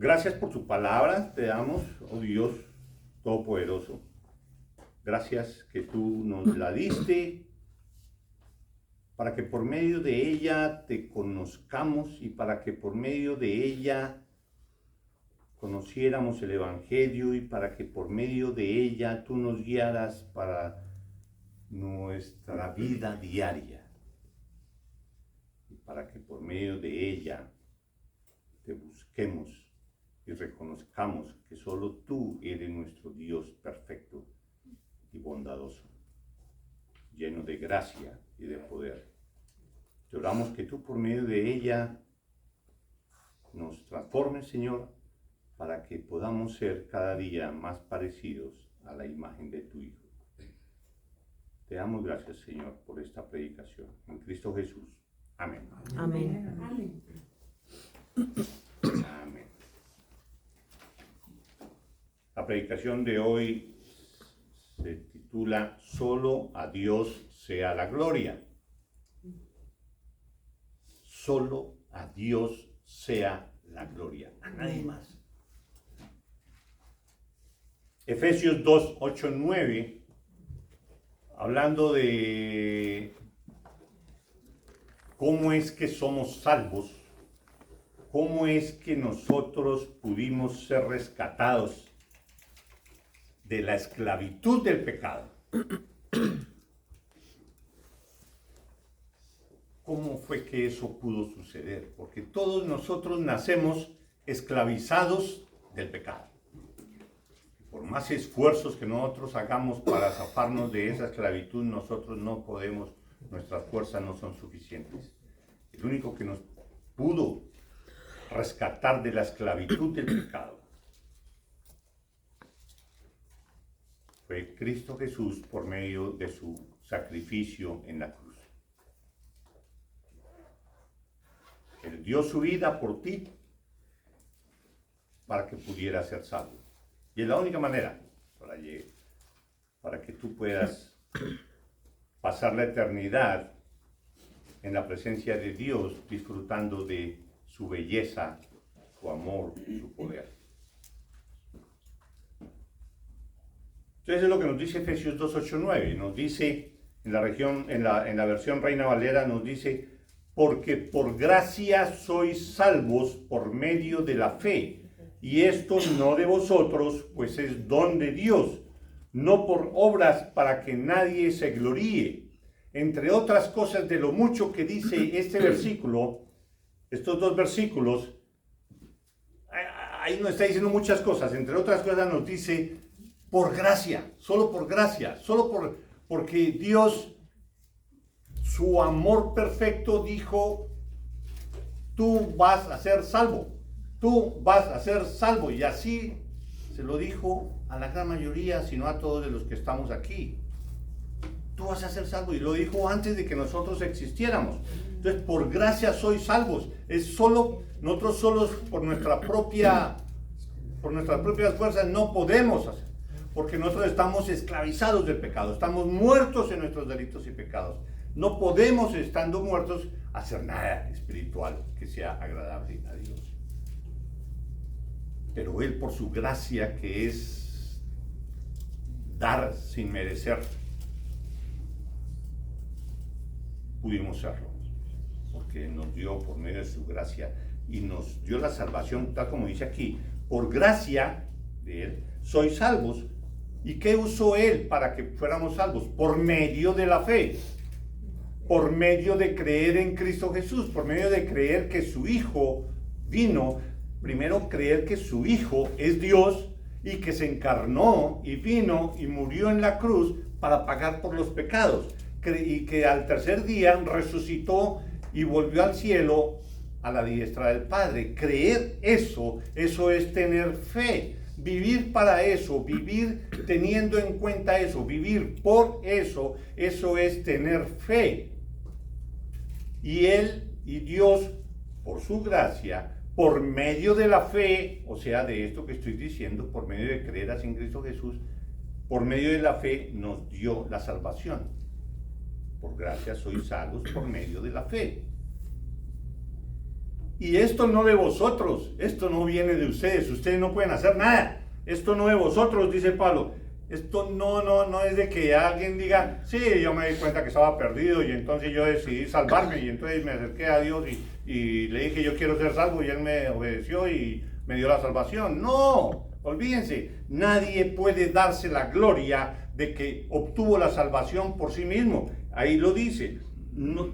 Gracias por tu palabra, te damos, oh Dios Todopoderoso. Gracias que tú nos la diste para que por medio de ella te conozcamos y para que por medio de ella conociéramos el Evangelio y para que por medio de ella tú nos guiaras para nuestra vida diaria y para que por medio de ella te busquemos y reconozcamos que solo tú eres nuestro Dios perfecto y bondadoso, lleno de gracia y de poder. Te oramos que tú por medio de ella nos transformes, Señor, para que podamos ser cada día más parecidos a la imagen de tu Hijo. Te damos gracias, Señor, por esta predicación. En Cristo Jesús. Amén. Amén. Amén. Amén. La predicación de hoy se titula Solo a Dios sea la gloria. Solo a Dios sea la gloria, a nadie más. Efesios 2, 8, 9, hablando de cómo es que somos salvos, cómo es que nosotros pudimos ser rescatados de la esclavitud del pecado. ¿Cómo fue que eso pudo suceder? Porque todos nosotros nacemos esclavizados del pecado. Por más esfuerzos que nosotros hagamos para zafarnos de esa esclavitud, nosotros no podemos, nuestras fuerzas no son suficientes. El único que nos pudo rescatar de la esclavitud del pecado fue Cristo Jesús por medio de su sacrificio en la cruz. Él dio su vida por ti para que pudieras ser salvo. Y es la única manera para que tú puedas pasar la eternidad en la presencia de Dios, disfrutando de su belleza, su amor, su poder. Entonces es lo que nos dice Efesios 2, 8, 9. Nos dice en la versión Reina Valera, nos dice: porque por gracia sois salvos por medio de la fe, y esto no de vosotros, pues es don de Dios, no por obras para que nadie se gloríe. Entre otras cosas, de lo mucho que dice este versículo, estos dos versículos, ahí nos está diciendo muchas cosas. Entre otras cosas nos dice por gracia, solo porque Dios, su amor perfecto, dijo: tú vas a ser salvo, tú vas a ser salvo. Y así se lo dijo a la gran mayoría, si no a todos de los que estamos aquí. Tú vas a ser salvo, y lo dijo antes de que nosotros existiéramos. Entonces, por gracia sois salvos. Nosotros solos por nuestras propias fuerzas no podemos hacer, porque nosotros estamos esclavizados del pecado, estamos muertos en nuestros delitos y pecados. No podemos, estando muertos, hacer nada espiritual que sea agradable a Dios. Pero Él, por su gracia, que es dar sin merecer, pudimos serlo, porque nos dio por medio de su gracia y nos dio la salvación, tal como dice aquí: por gracia de Él sois salvos. ¿Y qué usó Él para que fuéramos salvos? Por medio de la fe, por medio de creer en Cristo Jesús, por medio de creer que su Hijo vino. Primero, creer que su Hijo es Dios y que se encarnó y vino y murió en la cruz para pagar por los pecados, y que al tercer día resucitó y volvió al cielo a la diestra del Padre. Creer eso es tener fe. Vivir para eso, vivir teniendo en cuenta eso, vivir por eso es tener fe. Y Él y Dios, por su gracia, por medio de la fe, o sea, de esto que estoy diciendo, por medio de creer así en Cristo Jesús, por medio de la fe nos dio la salvación. Por gracia sois salvos por medio de la fe. Y esto no de vosotros, esto no viene de ustedes no pueden hacer nada. Esto no de vosotros, dice Pablo. Esto no es de que alguien diga, sí, yo me di cuenta que estaba perdido y entonces yo decidí salvarme y entonces me acerqué a Dios y le dije yo quiero ser salvo y Él me obedeció y me dio la salvación. No, olvídense, nadie puede darse la gloria de que obtuvo la salvación por sí mismo. Ahí lo dice. No,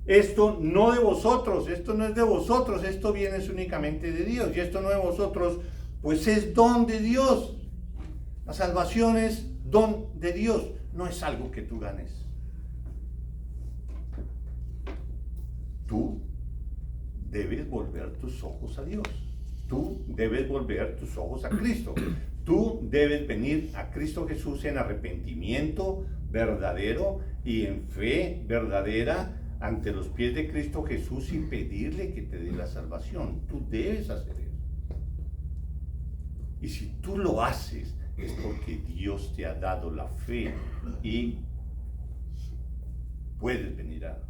esto no de vosotros, esto no es de vosotros, esto viene únicamente de Dios y esto no de vosotros, pues es don de Dios. La salvación es don de Dios, no es algo que tú ganes. Tú debes volver tus ojos a Dios. Tú debes volver tus ojos a Cristo. Tú debes venir a Cristo Jesús en arrepentimiento verdadero y en fe verdadera ante los pies de Cristo Jesús y pedirle que te dé la salvación. Tú debes hacer eso. Y si tú lo haces, es porque Dios te ha dado la fe y puedes venir a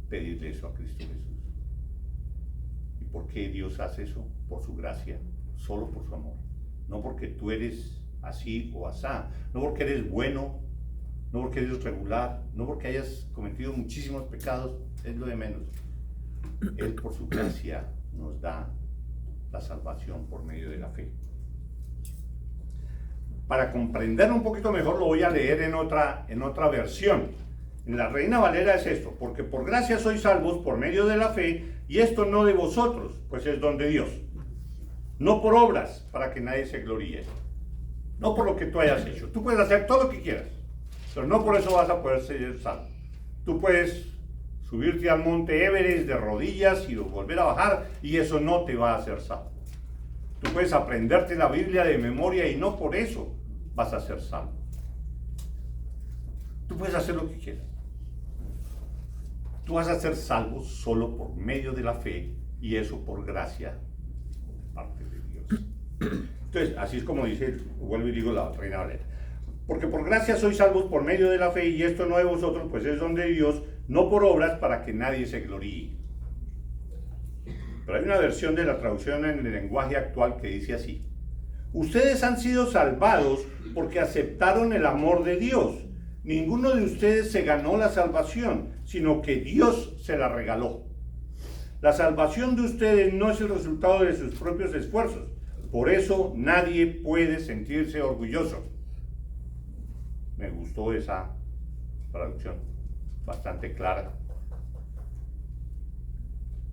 pedirle eso a Cristo Jesús. ¿Y por qué Dios hace eso? Por su gracia, solo por su amor. No porque tú eres así o asá, no porque eres bueno, no porque eres regular, no porque hayas cometido muchísimos pecados, es lo de menos. Él por su gracia nos da la salvación por medio de la fe. Para comprender un poquito mejor lo voy a leer en otra versión. En la Reina Valera es esto: porque por gracia sois salvos por medio de la fe, y esto no de vosotros, pues es don de Dios. No por obras, para que nadie se gloríe. No por lo que tú hayas hecho. Tú puedes hacer todo lo que quieras, pero no por eso vas a poder ser salvo. Tú puedes subirte al monte Everest de rodillas y volver a bajar, y eso no te va a hacer salvo. Tú puedes aprenderte la Biblia de memoria y no por eso vas a ser salvo. Tú puedes hacer lo que quieras. Tú vas a ser salvo solo por medio de la fe, y eso por gracia de parte de Dios. Entonces, así es como dice, vuelvo y digo la Reina Valera. Porque por gracia sois salvos por medio de la fe, y esto no de vosotros, pues es don de Dios, no por obras, para que nadie se gloríe. Pero hay una versión de la traducción en el lenguaje actual que dice así: ustedes han sido salvados porque aceptaron el amor de Dios. Ninguno de ustedes se ganó la salvación, sino que Dios se la regaló. La salvación de ustedes no es el resultado de sus propios esfuerzos. Por eso nadie puede sentirse orgulloso. Me gustó esa traducción, bastante clara.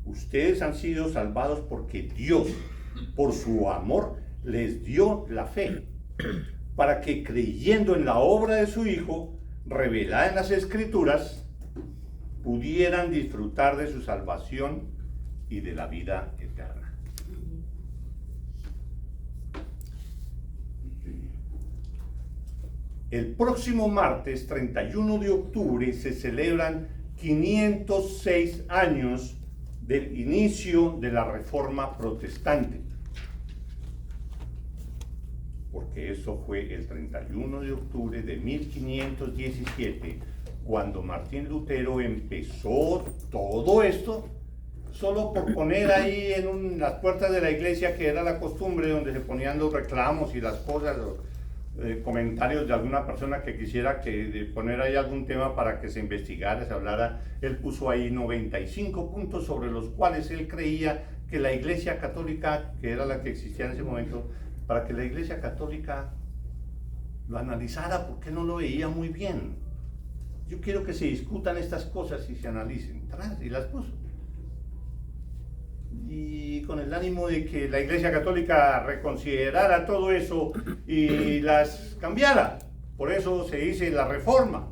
Ustedes han sido salvados porque Dios, por su amor, les dio la fe, para que creyendo en la obra de su Hijo, revelada en las Escrituras, pudieran disfrutar de su salvación y de la vida eterna. El próximo martes 31 de octubre se celebran 506 años del inicio de la Reforma Protestante, porque eso fue el 31 de octubre de 1517, cuando Martín Lutero empezó todo esto, solo por poner ahí en las puertas de la iglesia, que era la costumbre, donde se ponían los reclamos y las cosas, los comentarios de alguna persona que quisiera poner ahí algún tema para que se investigara, se hablara. Él puso ahí 95 puntos sobre los cuales él creía que la Iglesia Católica, que era la que existía en ese momento, para que la Iglesia Católica lo analizara, porque no lo veía muy bien. Yo quiero que se discutan estas cosas y se analicen. Y las puso. Y con el ánimo de que la Iglesia Católica reconsiderara todo eso y las cambiara. Por eso se dice la Reforma.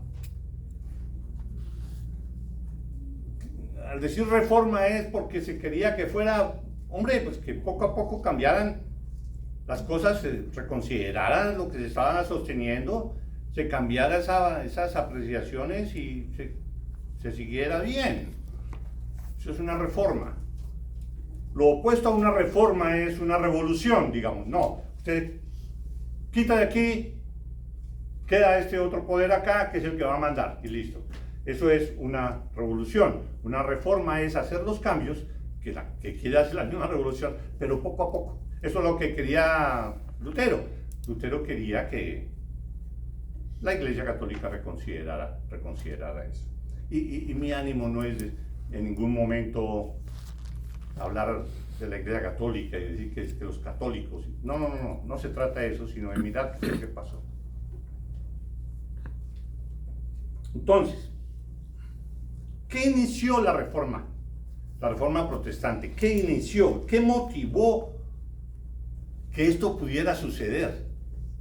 Al decir reforma es porque se quería que fuera, hombre, pues que poco a poco cambiaran las cosas, se reconsideraran lo que se estaba sosteniendo, se cambiara esas apreciaciones y se siguiera bien. Eso es una reforma. Lo opuesto a una reforma es una revolución, digamos. No, usted quita de aquí, queda este otro poder acá, que es el que va a mandar, y listo. Eso es una revolución. Una reforma es hacer los cambios que quiere hacer la misma revolución, pero poco a poco. Eso es lo que quería Lutero. Lutero quería que la Iglesia Católica reconsiderara eso. Y mi ánimo no es en ningún momento hablar de la Iglesia Católica y decir que los católicos... No se trata de eso, sino de mirar qué es lo que pasó. Entonces, ¿qué inició la Reforma? La Reforma Protestante. ¿Qué inició? ¿Qué motivó que esto pudiera suceder?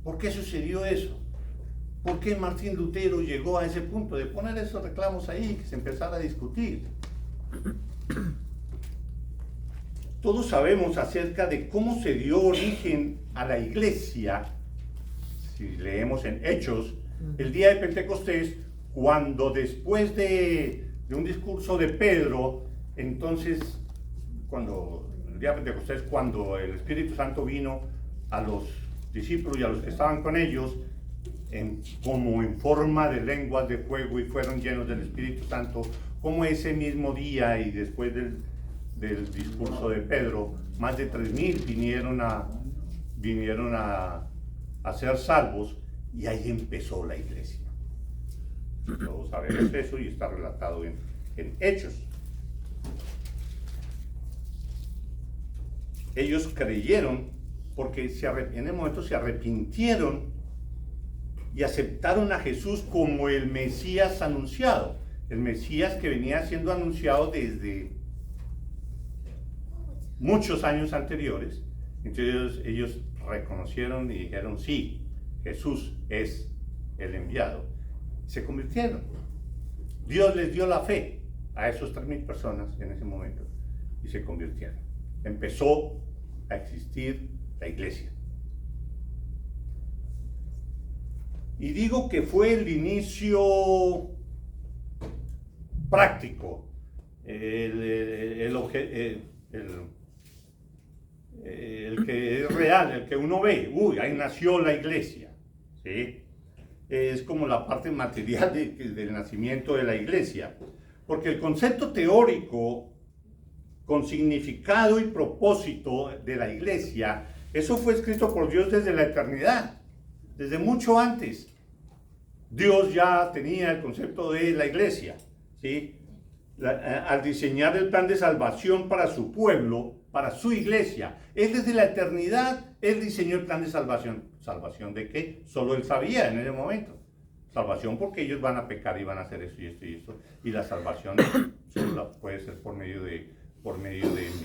¿Por qué sucedió eso? ¿Por qué Martín Lutero llegó a ese punto de poner esos reclamos ahí, que se empezara a discutir? Todos sabemos acerca de cómo se dio origen a la Iglesia, si leemos en Hechos, el día de Pentecostés, cuando después de un discurso de Pedro, entonces, el día de Pentecostés, cuando el Espíritu Santo vino a los discípulos y a los que estaban con ellos, como en forma de lenguas de fuego, y fueron llenos del Espíritu Santo, como ese mismo día y después del discurso de Pedro, más de 3,000 vinieron a ser salvos, y ahí empezó la iglesia. Todos sabemos eso y está relatado en Hechos. Ellos creyeron porque en el momento se arrepintieron y aceptaron a Jesús como el Mesías anunciado, el Mesías que venía siendo anunciado desde muchos años anteriores. Entonces ellos reconocieron y dijeron, sí, Jesús es el enviado. Se convirtieron. Dios les dio la fe a esos 3,000 personas en ese momento y se convirtieron. Empezó a existir la iglesia. Y digo que fue el inicio práctico, el que es real, el que uno ve. Ahí nació la iglesia, ¿sí? Es como la parte material del nacimiento de la iglesia, porque el concepto teórico con significado y propósito de la iglesia, eso fue escrito por Dios desde la eternidad, desde mucho antes. Dios ya tenía el concepto de la iglesia, ¿sí? Al diseñar el plan de salvación para su pueblo, para su iglesia, Él desde la eternidad, Él diseñó el plan de salvación. ¿Salvación de qué? Solo Él sabía en ese momento. Salvación porque ellos van a pecar y van a hacer esto y esto y esto. Y la salvación solo puede ser por medio de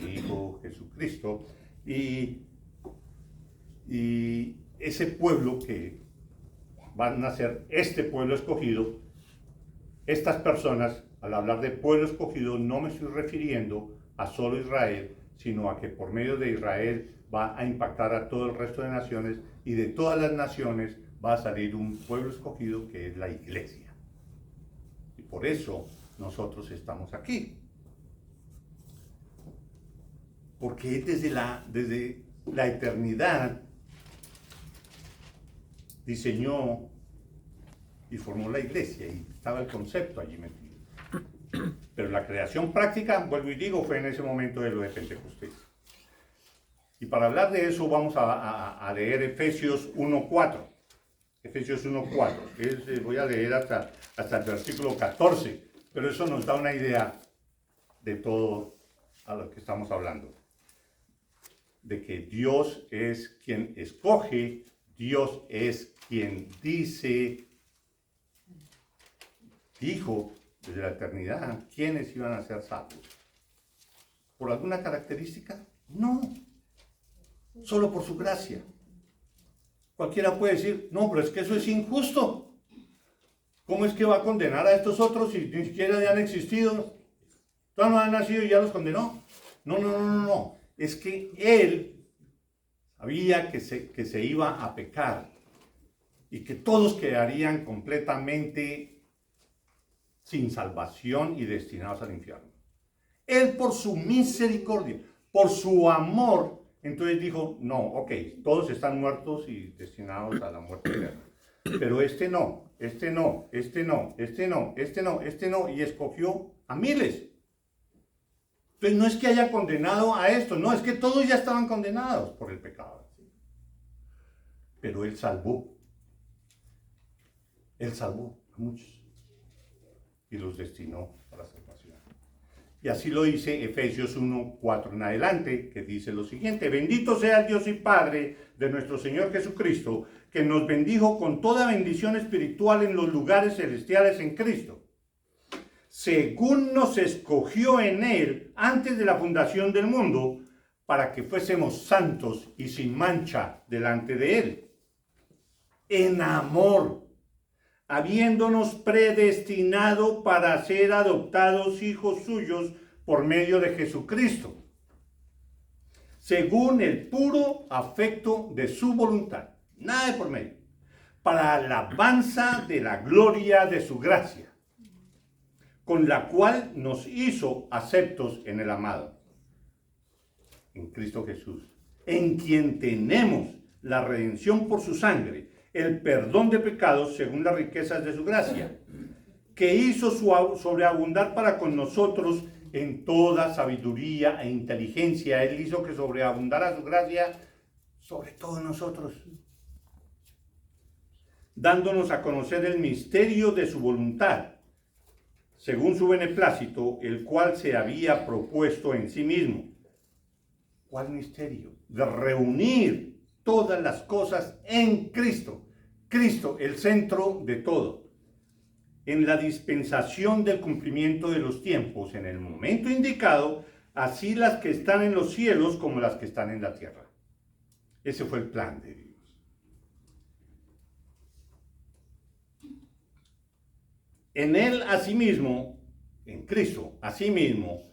mi Hijo Jesucristo. Y ese pueblo que van a ser este pueblo escogido, estas personas, al hablar de pueblo escogido, no me estoy refiriendo a solo Israel, sino a que por medio de Israel va a impactar a todo el resto de naciones, y de todas las naciones va a salir un pueblo escogido que es la iglesia. Y por eso nosotros estamos aquí. Porque desde la eternidad diseñó y formó la iglesia, y estaba el concepto allí metido. Pero la creación práctica, vuelvo y digo, fue en ese momento de lo de Pentecostés. Y para hablar de eso vamos a leer Efesios 1:4. Efesios 1:4. Voy a leer hasta el versículo 14, pero eso nos da una idea de todo a lo que estamos hablando. De que Dios es quien escoge, Dios es quien dijo desde la eternidad quiénes iban a ser salvos. ¿Por alguna característica? No. Solo por su gracia. Cualquiera puede decir, no, pero es que eso es injusto. ¿Cómo es que va a condenar a estos otros si ni siquiera ya han existido? Todavía no han nacido y ya los condenó. No. Es que Él sabía que se iba a pecar y que todos quedarían completamente sin salvación y destinados al infierno. Él, por su misericordia, por su amor, entonces dijo, no, ok, todos están muertos y destinados a la muerte eterna. Pero este no, y escogió a miles. Entonces Entonces no es que haya condenado a esto, no, es que todos ya estaban condenados por el pecado. Pero Él salvó a muchos y los destinó a la salvación. Y así lo dice Efesios 1, 4 en adelante, que dice lo siguiente: bendito sea el Dios y Padre de nuestro Señor Jesucristo, que nos bendijo con toda bendición espiritual en los lugares celestiales en Cristo, según nos escogió en Él antes de la fundación del mundo, para que fuésemos santos y sin mancha delante de Él, en amor, habiéndonos predestinado para ser adoptados hijos suyos por medio de Jesucristo, según el puro afecto de su voluntad, nada de por medio, para alabanza de la gloria de su gracia, con la cual nos hizo aceptos en el amado, en Cristo Jesús, en quien tenemos la redención por su sangre, el perdón de pecados según las riquezas de su gracia, que hizo sobreabundar para con nosotros en toda sabiduría e inteligencia. Él hizo que sobreabundara su gracia sobre todos nosotros, dándonos a conocer el misterio de su voluntad, según su beneplácito, el cual se había propuesto en sí mismo. ¿Cuál misterio? De reunir todas las cosas en Cristo. Cristo, el centro de todo. En la dispensación del cumplimiento de los tiempos, en el momento indicado, así las que están en los cielos como las que están en la tierra. Ese fue el plan de Dios. En Él, asimismo, en Cristo, asimismo,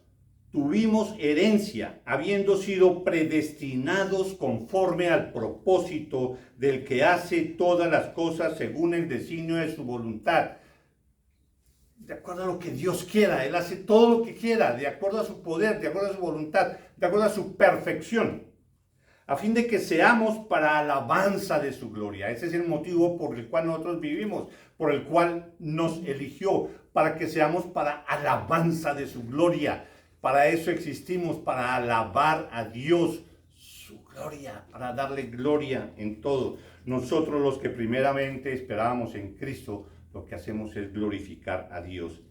tuvimos herencia, habiendo sido predestinados conforme al propósito del que hace todas las cosas según el designio de su voluntad. De acuerdo a lo que Dios quiera, Él hace todo lo que quiera, de acuerdo a su poder, de acuerdo a su voluntad, de acuerdo a su perfección, a fin de que seamos para alabanza de su gloria. Ese es el motivo por el cual nosotros vivimos, por el cual nos eligió, para que seamos para alabanza de su gloria. Para eso existimos, para alabar a Dios, su gloria, para darle gloria en todo. Nosotros los que primeramente esperábamos en Cristo, lo que hacemos es glorificar a Dios.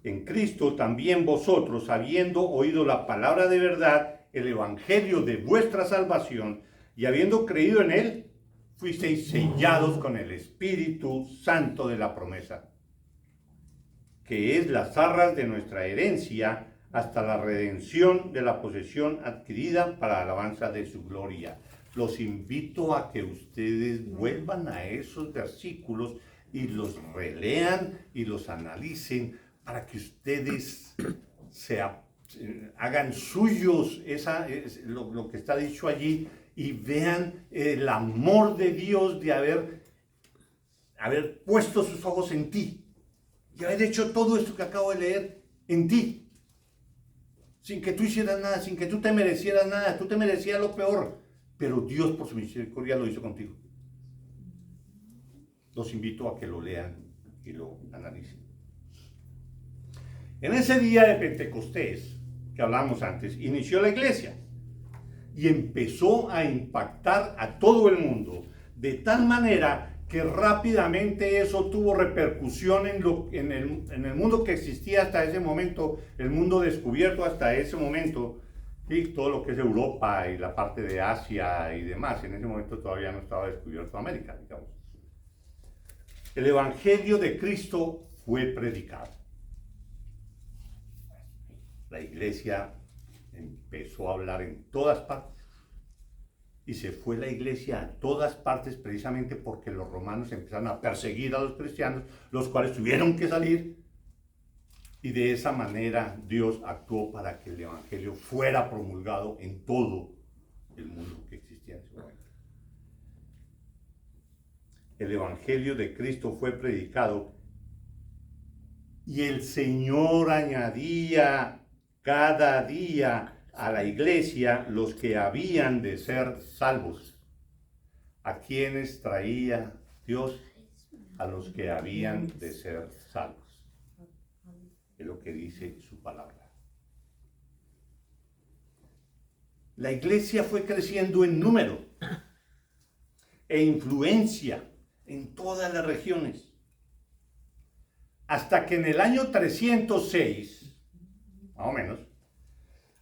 En Cristo también vosotros, habiendo oído la palabra de verdad, el evangelio de vuestra salvación, y habiendo creído en él, fuisteis sellados con el Espíritu Santo de la promesa, que es las arras de nuestra herencia, hasta la redención de la posesión adquirida para alabanza de su gloria. Los invito a que ustedes vuelvan a esos versículos y los relean y los analicen para que ustedes hagan suyos lo que está dicho allí y vean el amor de Dios de haber puesto sus ojos en ti y haber hecho todo esto que acabo de leer en ti. Sin que tú hicieras nada, sin que tú te merecieras nada, tú te merecías lo peor, pero Dios por su misericordia lo hizo contigo. Los invito a que lo lean y lo analicen. En ese día de Pentecostés, que hablamos antes, inició la iglesia y empezó a impactar a todo el mundo, de tal manera que rápidamente eso tuvo repercusión en el mundo que existía hasta ese momento, el mundo descubierto hasta ese momento, y todo lo que es Europa y la parte de Asia y demás. En ese momento todavía no estaba descubierto América, digamos. El evangelio de Cristo fue predicado. La iglesia empezó a hablar en todas partes. Y se fue la iglesia a todas partes precisamente porque los romanos empezaron a perseguir a los cristianos, los cuales tuvieron que salir. Y de esa manera Dios actuó para que el evangelio fuera promulgado en todo el mundo que existía en ese momento. El evangelio de Cristo fue predicado y el Señor añadía cada día a la iglesia los que habían de ser salvos. ¿A quienes traía Dios? A los que habían de ser salvos. Es lo que dice su palabra. la iglesia fue creciendo en número e influencia en todas las regiones. Hasta que en el año 306, más o menos,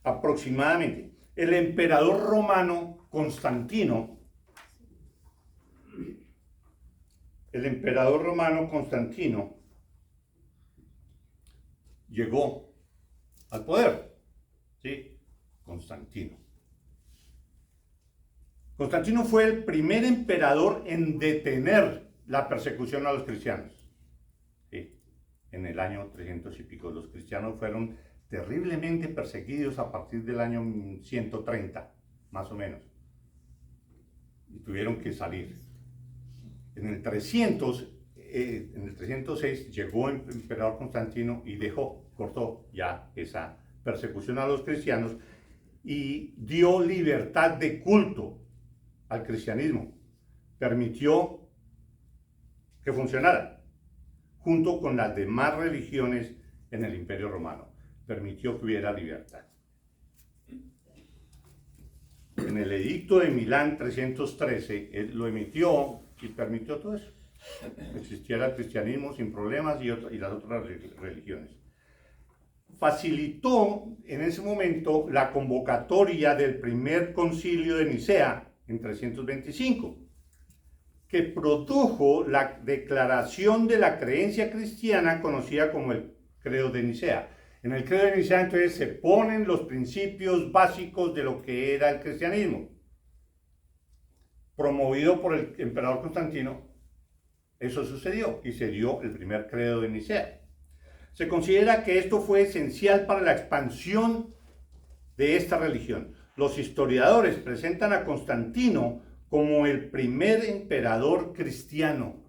aproximadamente, el emperador romano Constantino, llegó al poder. ¿Sí? Constantino fue el primer emperador en detener la persecución a los cristianos. ¿Sí? En el año 300 y pico, los cristianos fueron terriblemente perseguidos a partir del año 130, más o menos. Y tuvieron que salir. En el 306 llegó el emperador Constantino y cortó ya esa persecución a los cristianos y dio libertad de culto al cristianismo. Permitió que funcionara junto con las demás religiones en el Imperio Romano. Permitió que hubiera libertad. En el Edicto de Milán 313, él lo emitió y permitió todo eso. Existiera el cristianismo sin problemas y las otras religiones. Facilitó en ese momento la convocatoria del primer concilio de Nicea en 325, que produjo la declaración de la creencia cristiana conocida como el Credo de Nicea. En el Credo de Nicea entonces se ponen los principios básicos de lo que era el cristianismo. Promovido por el emperador Constantino, eso sucedió y se dio el primer Credo de Nicea. Se considera que esto fue esencial para la expansión de esta religión. Los historiadores presentan a Constantino como el primer emperador cristiano,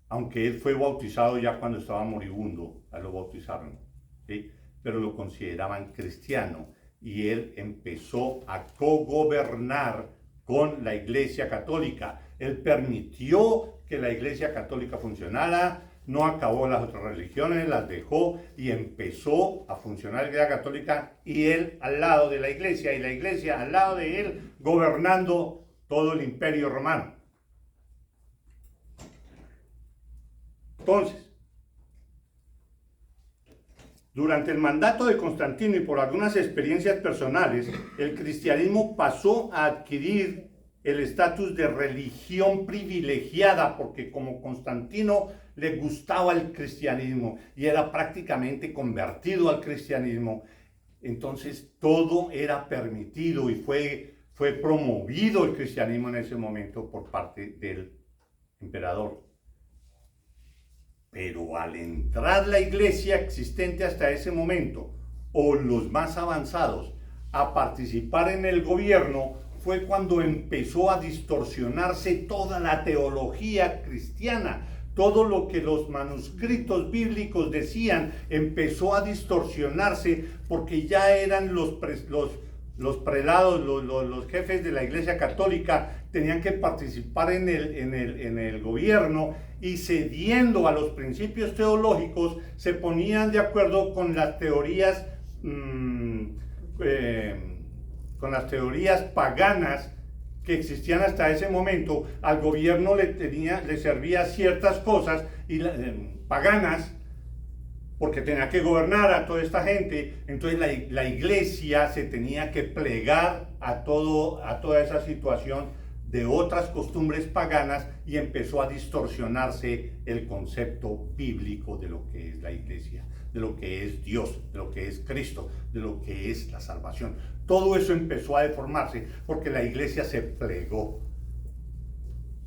aunque él fue bautizado ya cuando estaba moribundo, a lo bautizaron, ¿sí? Pero lo consideraban cristiano y él empezó a cogobernar con la Iglesia Católica. Él permitió que la Iglesia Católica funcionara, no acabó las otras religiones, las dejó y empezó a funcionar la Iglesia Católica y él al lado de la Iglesia y la Iglesia al lado de él, gobernando todo el Imperio Romano. Entonces, durante el mandato de Constantino y por algunas experiencias personales, el cristianismo pasó a adquirir el estatus de religión privilegiada, porque como Constantino le gustaba el cristianismo y era prácticamente convertido al cristianismo, entonces todo era permitido y fue promovido el cristianismo en ese momento por parte del emperador. Pero al entrar la iglesia existente hasta ese momento, o los más avanzados, a participar en el gobierno, fue cuando empezó a distorsionarse toda la teología cristiana. Todo lo que los manuscritos bíblicos decían empezó a distorsionarse porque ya eran los prelados, los jefes de la Iglesia Católica, tenían que participar en el gobierno y cediendo a los principios teológicos se ponían de acuerdo con las teorías paganas que existían hasta ese momento. Al gobierno le servía ciertas cosas paganas porque tenía que gobernar a toda esta gente. Entonces la iglesia se tenía que plegar a toda esa situación de otras costumbres paganas y empezó a distorsionarse el concepto bíblico de lo que es la iglesia, de lo que es Dios, de lo que es Cristo, de lo que es la salvación. Todo eso empezó a deformarse porque la iglesia se plegó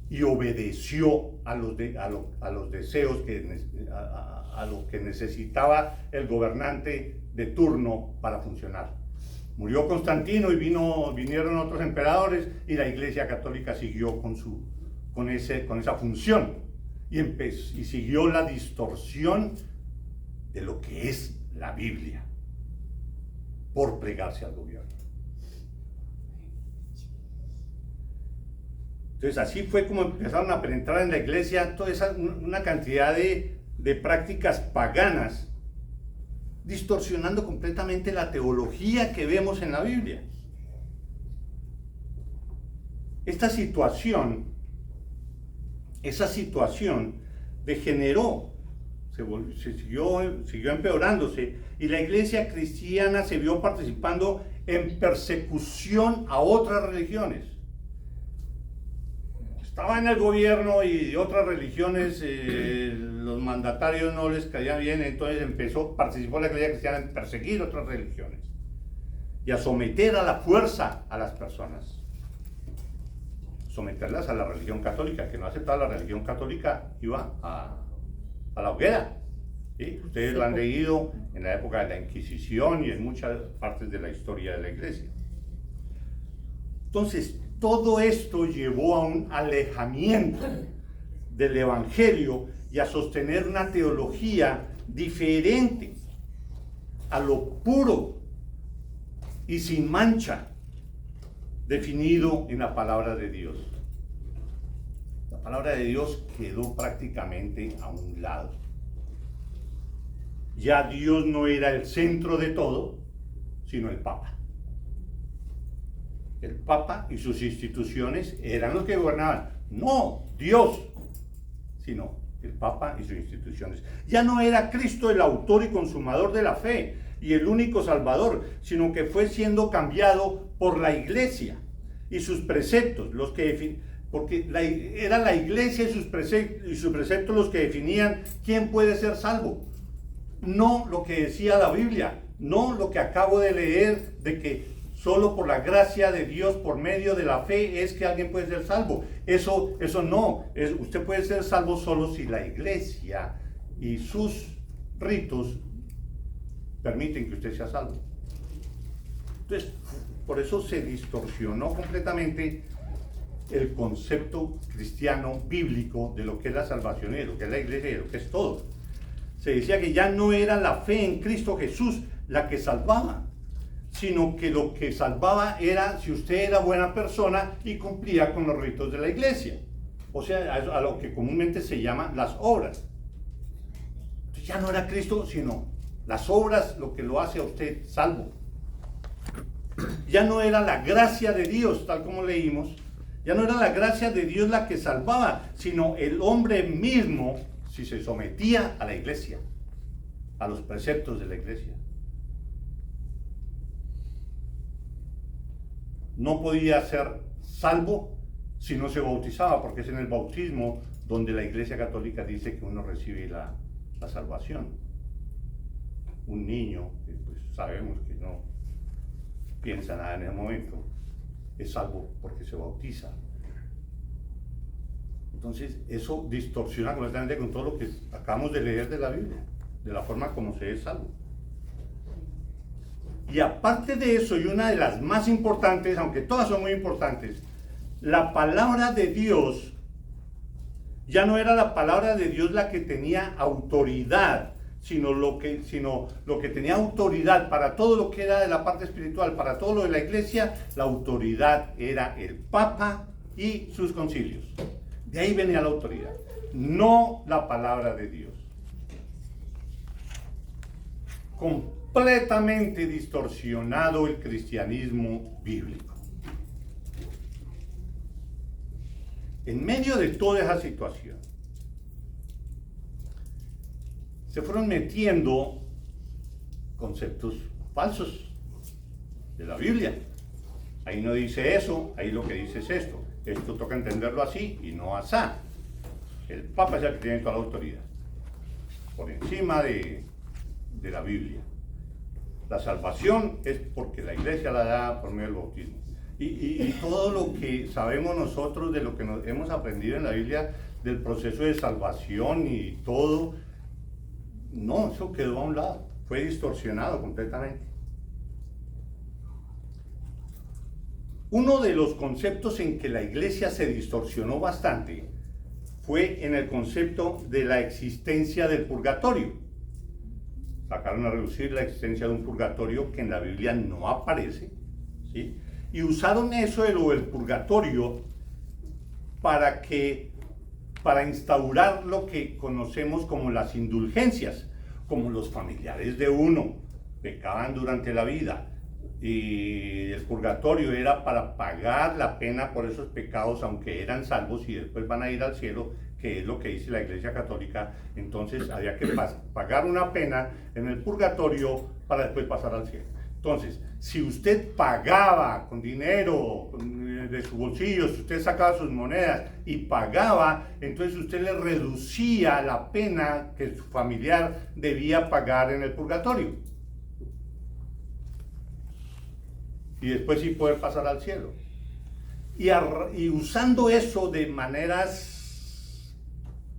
y obedeció a los deseos, a lo que necesitaba el gobernante de turno para funcionar. Murió Constantino y vinieron otros emperadores y la Iglesia Católica siguió con esa función y siguió la distorsión de lo que es la Biblia por plegarse al gobierno. Entonces así fue como empezaron a penetrar en la iglesia toda una cantidad de prácticas paganas distorsionando completamente la teología que vemos en la Biblia. Esa situación degeneró, siguió empeorándose, y la iglesia cristiana se vio participando en persecución a otras religiones. Estaba en el gobierno y otras religiones, los mandatarios no les caían bien, entonces participó la iglesia cristiana en perseguir otras religiones y a someter a la fuerza a las personas, someterlas a la religión católica. Que no aceptaba la religión católica iba a la hoguera. ¿Sí? Ustedes lo han leído en la época de la Inquisición y en muchas partes de la historia de la iglesia. Entonces, todo esto llevó a un alejamiento del evangelio y a sostener una teología diferente a lo puro y sin mancha definido en la palabra de Dios. La palabra de Dios quedó prácticamente a un lado. Ya Dios no era el centro de todo, sino el Papa. El Papa y sus instituciones eran los que gobernaban. No Dios, sino el Papa y sus instituciones. Ya no era Cristo el autor y consumador de la fe y el único Salvador, sino que fue siendo cambiado por la Iglesia y sus preceptos, porque era la Iglesia y sus preceptos los que definían quién puede ser salvo. No lo que decía la Biblia, no lo que acabo de leer de que solo por la gracia de Dios, por medio de la fe, es que alguien puede ser salvo. Eso no. Usted puede ser salvo solo si la iglesia y sus ritos permiten que usted sea salvo. Entonces, por eso se distorsionó completamente el concepto cristiano bíblico de lo que es la salvación y de lo que es la iglesia y de lo que es todo. Se decía que ya no era la fe en Cristo Jesús la que salvaba, sino que lo que salvaba era si usted era buena persona y cumplía con los ritos de la iglesia, o sea, a lo que comúnmente se llama las obras. Entonces ya no era Cristo, sino las obras lo que lo hace a usted salvo. Ya no era la gracia de Dios, tal como leímos, ya no era la gracia de Dios la que salvaba, sino el hombre mismo, si se sometía a la iglesia, a los preceptos de la iglesia. No podía ser salvo si no se bautizaba, porque es en el bautismo donde la Iglesia Católica dice que uno recibe la salvación. Un niño, pues sabemos que no piensa nada en ese momento, es salvo porque se bautiza. Entonces eso distorsiona completamente con todo lo que acabamos de leer de la Biblia, de la forma como se es salvo. Y aparte de eso, y una de las más importantes, aunque todas son muy importantes, la palabra de Dios ya no era la palabra de Dios la que tenía autoridad, sino lo que tenía autoridad para todo lo que era de la parte espiritual, para todo lo de la iglesia, la autoridad era el Papa y sus concilios. De ahí venía la autoridad, no la palabra de Dios. Completamente distorsionado el cristianismo bíblico. En medio de toda esa situación, se fueron metiendo conceptos falsos de la Biblia. Ahí no dice eso, ahí lo que dice es esto. Esto toca entenderlo así y no asá. El Papa es el que tiene toda la autoridad, por encima de la Biblia. La salvación es porque la iglesia la da por medio del bautismo. Y todo lo que sabemos nosotros de lo que hemos aprendido en la Biblia, del proceso de salvación y todo, no, eso quedó a un lado, fue distorsionado completamente. Uno de los conceptos en que la iglesia se distorsionó bastante fue en el concepto de la existencia del purgatorio. Sacaron a reducir la existencia de un purgatorio que en la Biblia no aparece, ¿sí? Y usaron eso de lo del purgatorio para instaurar lo que conocemos como las indulgencias, como los familiares de uno pecaban durante la vida y el purgatorio era para pagar la pena por esos pecados, aunque eran salvos y después van a ir al cielo, que es lo que dice la Iglesia Católica. Entonces había que pagar una pena en el purgatorio para después pasar al cielo. Entonces, si usted pagaba con dinero de su bolsillo, si usted sacaba sus monedas y pagaba, entonces usted le reducía la pena que su familiar debía pagar en el purgatorio. Y después sí poder pasar al cielo. Y usando eso de maneras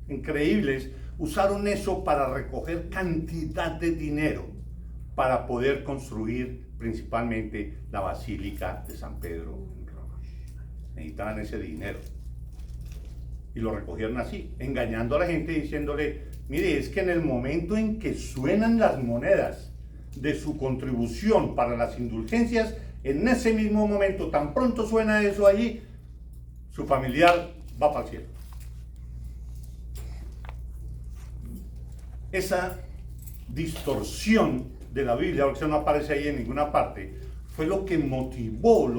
increíbles, usaron eso para recoger cantidad de dinero para poder construir principalmente la Basílica de San Pedro en Roma. Necesitaban ese dinero. Y lo recogieron así, engañando a la gente, diciéndole, mire, es que en el momento en que suenan las monedas de su contribución para las indulgencias, en ese mismo momento, tan pronto suena eso allí, su familiar va para el cielo. Esa distorsión de la Biblia, porque eso no aparece ahí en ninguna parte, fue lo que motivó,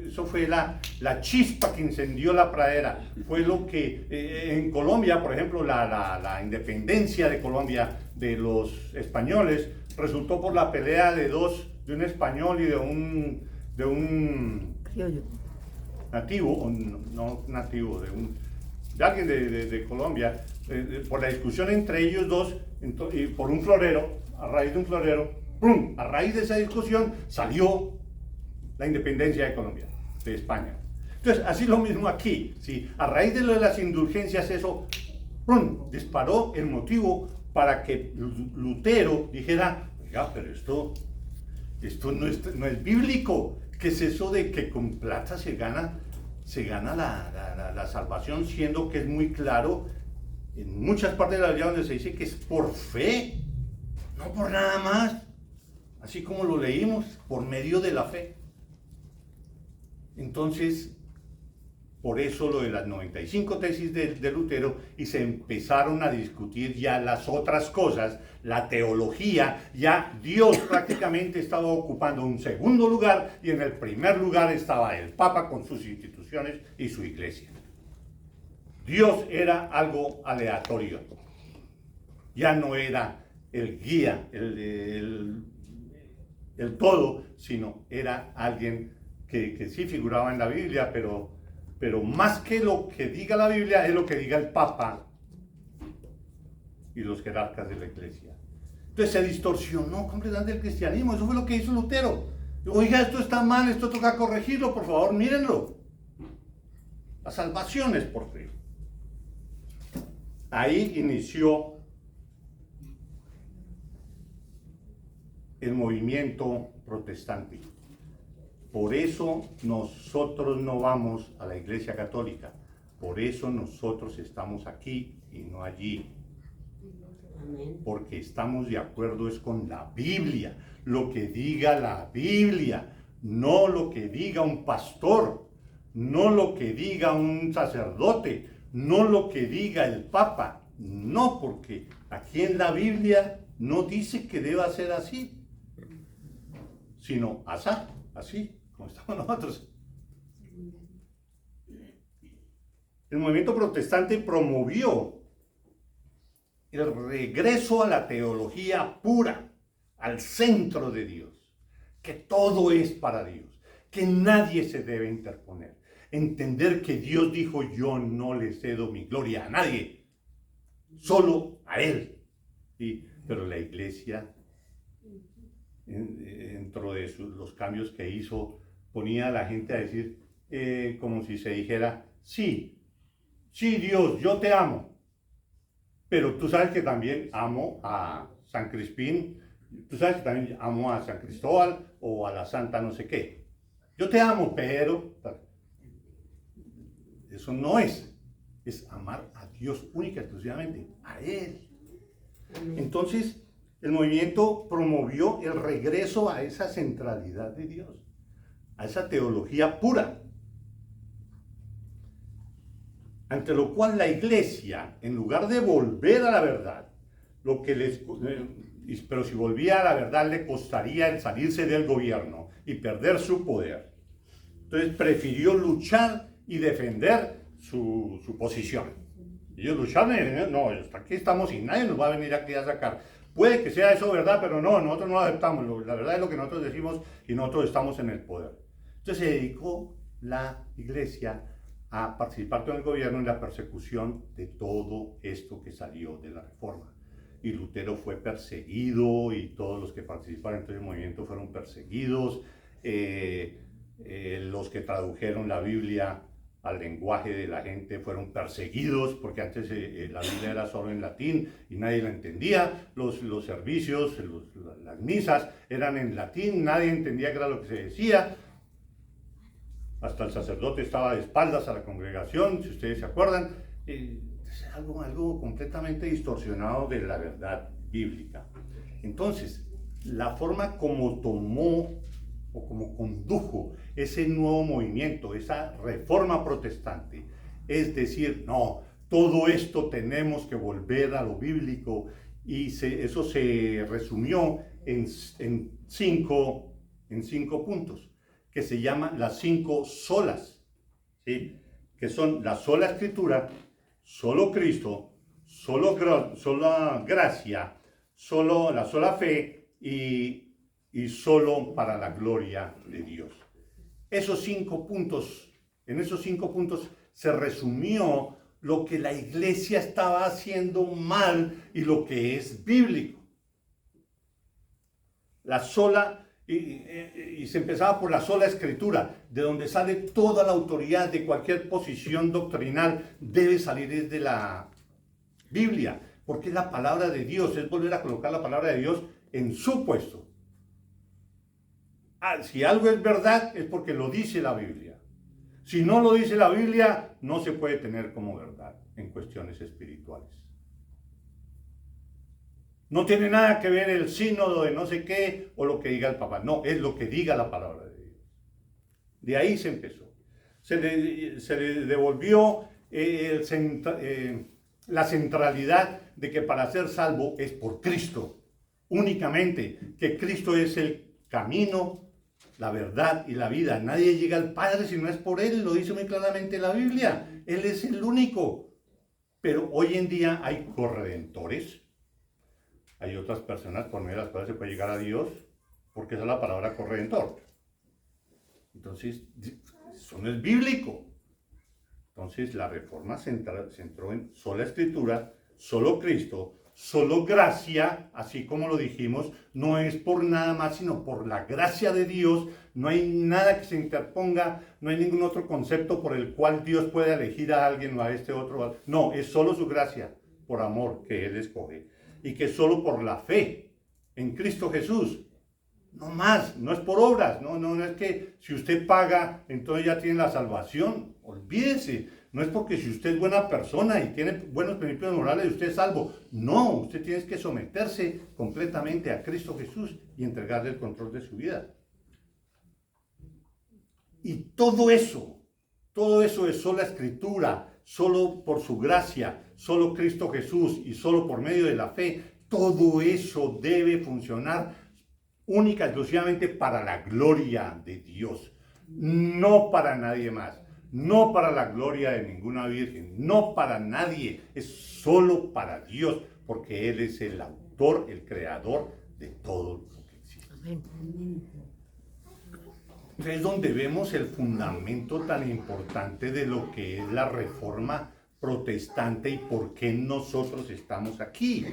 eso fue la chispa que incendió la pradera, fue lo que en Colombia, por ejemplo, la independencia de Colombia de los españoles resultó por la pelea de un español y de un criollo nativo, o no nativo, de alguien de Colombia, por la discusión entre ellos dos, y por un florero, a raíz de un florero, ¡pum! A raíz de esa discusión salió la independencia de Colombia, de España. Entonces, así lo mismo aquí, ¿sí? A raíz de lo de las indulgencias, eso, ¡pum!, disparó el motivo para que Lutero dijera, oiga, pero esto no es bíblico. ¿Qué es eso de que con plata se gana la salvación, siendo que es muy claro en muchas partes de la Biblia donde se dice que es por fe, no por nada más, así como lo leímos, por medio de la fe? Entonces, por eso lo de las 95 tesis de Lutero, y se empezaron a discutir ya las otras cosas, la teología. Ya Dios prácticamente estaba ocupando un segundo lugar, y en el primer lugar estaba el Papa con sus instituciones y su iglesia. Dios era algo aleatorio, ya no era el guía, el todo, sino era alguien que sí figuraba en la Biblia, pero más que lo que diga la Biblia es lo que diga el Papa y los jerarcas de la iglesia. Entonces se distorsionó completamente el cristianismo. Eso fue lo que hizo Lutero. Oiga, esto está mal, esto toca corregirlo, por favor, mírenlo. La salvación es por fe. Ahí inició el movimiento protestante. Por eso nosotros no vamos a la Iglesia Católica, por eso nosotros estamos aquí y no allí. Porque estamos de acuerdo es con la Biblia, lo que diga la Biblia, no lo que diga un pastor, no lo que diga un sacerdote, no lo que diga el Papa, no, porque aquí en la Biblia no dice que deba ser así, sino así como estamos nosotros. El movimiento protestante promovió el regreso a la teología pura, al centro de Dios, que todo es para Dios, que nadie se debe interponer, entender que Dios dijo, yo no le cedo mi gloria a nadie, solo a Él. ¿Sí? Pero la iglesia, dentro de los cambios que hizo, ponía a la gente a decir, como si se dijera, sí Dios, yo te amo, pero tú sabes que también amo a San Crispín, tú sabes que también amo a San Cristóbal o a la Santa no sé qué. Yo te amo, pero eso no es amar a Dios única, exclusivamente, a Él. Entonces, el movimiento promovió el regreso a esa centralidad de Dios, a esa teología pura. Ante lo cual la iglesia, en lugar de volver a la verdad, lo que pero si volvía a la verdad le costaría el salirse del gobierno y perder su poder. Entonces prefirió luchar y defender su posición. Ellos lucharon y dijeron, no, hasta aquí estamos y nadie nos va a venir aquí a sacar. Puede que sea eso verdad, pero no, nosotros no lo aceptamos. La verdad es lo que nosotros decimos y nosotros estamos en el poder. Entonces se dedicó la iglesia a participar con el gobierno en la persecución de todo esto que salió de la reforma. Y Lutero fue perseguido y todos los que participaron en el movimiento fueron perseguidos. Los que tradujeron la Biblia al lenguaje de la gente fueron perseguidos, porque antes la Biblia era solo en latín y nadie la entendía. Los servicios, las misas eran en latín, nadie entendía qué era lo que se decía. Hasta el sacerdote estaba de espaldas a la congregación, si ustedes se acuerdan. Es algo completamente distorsionado de la verdad bíblica. Entonces, la forma como tomó o como condujo ese nuevo movimiento, esa reforma protestante, es decir, no, todo esto tenemos que volver a lo bíblico, y eso se resumió en cinco puntos, que se llaman las 5 solas, ¿sí? Que son la sola escritura, solo Cristo, sola gracia, la sola fe y solo para la gloria de Dios. En esos 5 puntos se resumió lo que la iglesia estaba haciendo mal y lo que es bíblico. Y se empezaba por la sola escritura, de donde sale toda la autoridad de cualquier posición doctrinal, debe salir desde la Biblia, porque es la palabra de Dios, es volver a colocar la palabra de Dios en su puesto. Si algo es verdad, es porque lo dice la Biblia. Si no lo dice la Biblia, no se puede tener como verdad en cuestiones espirituales. No tiene nada que ver el sínodo de no sé qué o lo que diga el Papa. No, es lo que diga la palabra de Dios. De ahí se empezó. Se le devolvió la centralidad de que para ser salvo es por Cristo. Únicamente, que Cristo es el camino, la verdad y la vida. Nadie llega al Padre si no es por Él, lo dice muy claramente la Biblia. Él es el único. Pero hoy en día hay corredentores. Hay otras personas por medio de las cuales se puede llegar a Dios, porque esa es la palabra corredentor. Entonces, eso no es bíblico. Entonces, la reforma se centró en sola escritura, solo Cristo, solo gracia, así como lo dijimos, no es por nada más, sino por la gracia de Dios. No hay nada que se interponga, no hay ningún otro concepto por el cual Dios puede elegir a alguien o a este otro. No, es solo su gracia, por amor, que Él escoge. Y que solo por la fe en Cristo Jesús, no más, no es por obras, no es que si usted paga, entonces ya tiene la salvación. Olvídese, no es porque si usted es buena persona y tiene buenos principios morales, usted es salvo. No, usted tiene que someterse completamente a Cristo Jesús y entregarle el control de su vida. Y todo eso es sola escritura, solo por su gracia, solo Cristo Jesús y solo por medio de la fe. Todo eso debe funcionar única y exclusivamente para la gloria de Dios, no para nadie más, no para la gloria de ninguna virgen, no para nadie, es solo para Dios, porque Él es el autor, el creador de todo lo que existe. Es donde vemos el fundamento tan importante de lo que es la reforma protestante y por qué nosotros estamos aquí.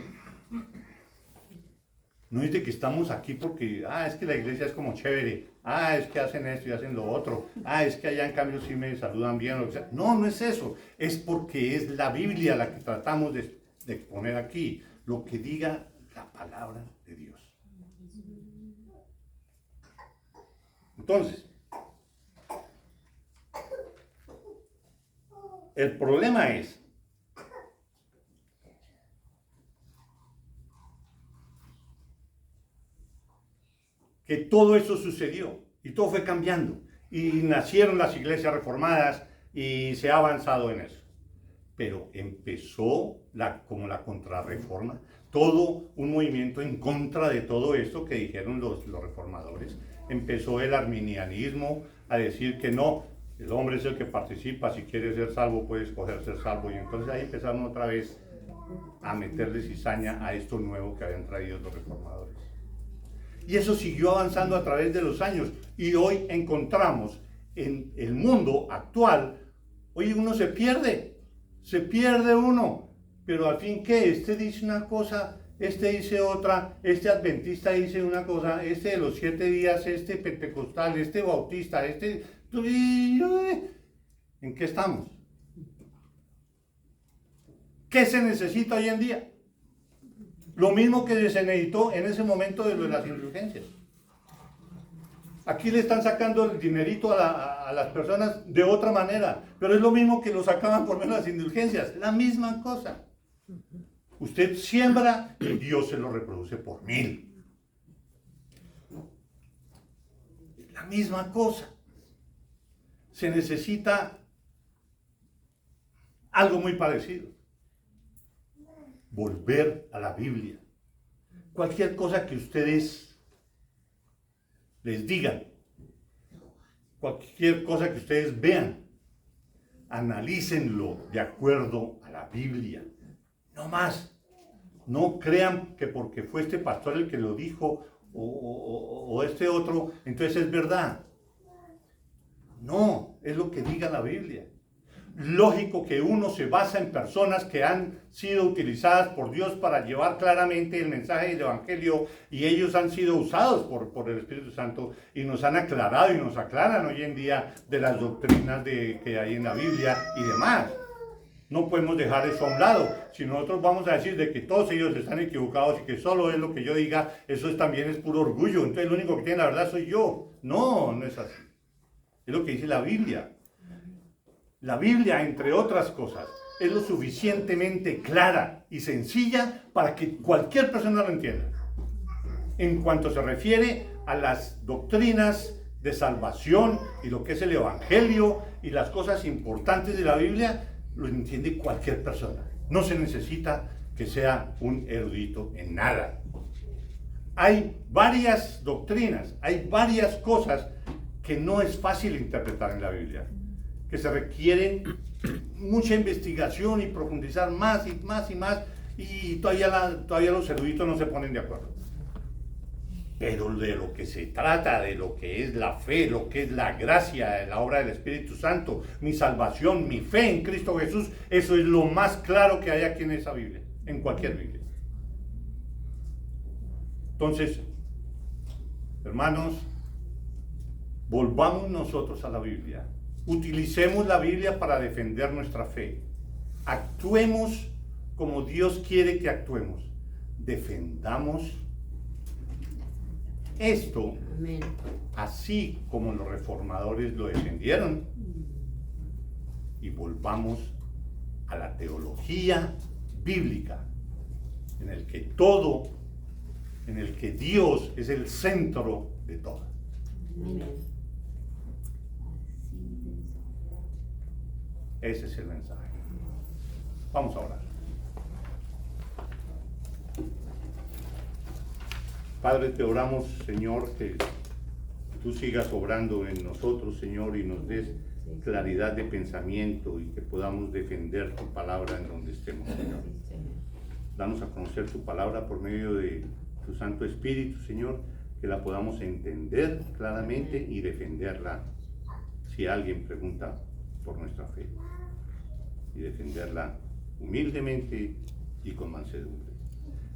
No es de que estamos aquí porque, es que la iglesia es como chévere, es que hacen esto y hacen lo otro, es que allá en cambio sí me saludan bien, o lo que sea. No es eso, es porque es la Biblia la que tratamos de exponer aquí, lo que diga la palabra de Dios. Entonces, el problema es que todo eso sucedió y todo fue cambiando y nacieron las iglesias reformadas y se ha avanzado en eso. Pero empezó como la contrarreforma, todo un movimiento en contra de todo esto que dijeron los reformadores. Empezó el arminianismo a decir que no, el hombre es el que participa, si quiere ser salvo puede escoger ser salvo, y entonces ahí empezaron otra vez a meterle cizaña a esto nuevo que habían traído los reformadores. Y eso siguió avanzando a través de los años, y hoy encontramos en el mundo actual, hoy uno se pierde uno, pero al fin, ¿qué? Este dice una cosa, este dice otra, este adventista dice una cosa, este de los 7 días, este pentecostal, este bautista, este... ¿En qué estamos? ¿Qué se necesita hoy en día? Lo mismo que se necesitó en ese momento de lo de las indulgencias. Aquí le están sacando el dinerito a las personas de otra manera, pero es lo mismo que lo sacaban por medio de las indulgencias, la misma cosa. Usted siembra y Dios se lo reproduce por 1000. La misma cosa. Se necesita algo muy parecido. Volver a la Biblia. Cualquier cosa que ustedes les digan, cualquier cosa que ustedes vean, analícenlo de acuerdo a la Biblia. No más. No crean que porque fue este pastor el que lo dijo o este otro, entonces es verdad. No, es lo que diga la Biblia. Lógico que uno se basa en personas que han sido utilizadas por Dios para llevar claramente el mensaje del Evangelio, y ellos han sido usados por el Espíritu Santo y nos han aclarado y nos aclaran hoy en día de las doctrinas que hay en la Biblia y demás. No podemos dejar eso a un lado. Si nosotros vamos a decir de que todos ellos están equivocados y que solo es lo que yo diga, eso también es puro orgullo. Entonces lo único que tiene la verdad soy yo. No, no es así. Es lo que dice la Biblia. La Biblia, entre otras cosas, es lo suficientemente clara y sencilla para que cualquier persona lo entienda. En cuanto se refiere a las doctrinas de salvación y lo que es el Evangelio y las cosas importantes de la Biblia, lo entiende cualquier persona. No se necesita que sea un erudito en nada. Hay varias doctrinas, hay varias cosas que no es fácil interpretar en la Biblia, que se requieren mucha investigación y profundizar más y más y más, y todavía los eruditos no se ponen de acuerdo. Pero de lo que se trata, de lo que es la fe, lo que es la gracia, la obra del Espíritu Santo, mi salvación, mi fe en Cristo Jesús, eso es lo más claro que hay aquí en esa Biblia, en cualquier Biblia. Entonces, hermanos, volvamos nosotros a la Biblia. Utilicemos la Biblia para defender nuestra fe. Actuemos como Dios quiere que actuemos. Defendamos esto, amén, así como los reformadores lo defendieron, y volvamos a la teología bíblica, en el que Dios es el centro de todo. Amén. Ese es el mensaje. Vamos a orar. Padre, te oramos, Señor, que tú sigas obrando en nosotros, Señor, y nos des claridad de pensamiento y que podamos defender tu palabra en donde estemos, Señor. Danos a conocer tu palabra por medio de tu Santo Espíritu, Señor, que la podamos entender claramente y defenderla si alguien pregunta por nuestra fe, y defenderla humildemente y con mansedumbre.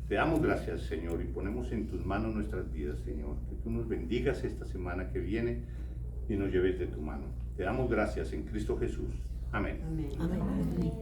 Te damos gracias, Señor, y ponemos en tus manos nuestras vidas, Señor. Que tú nos bendigas esta semana que viene y nos lleves de tu mano. Te damos gracias en Cristo Jesús. Amén. Amén. Amén.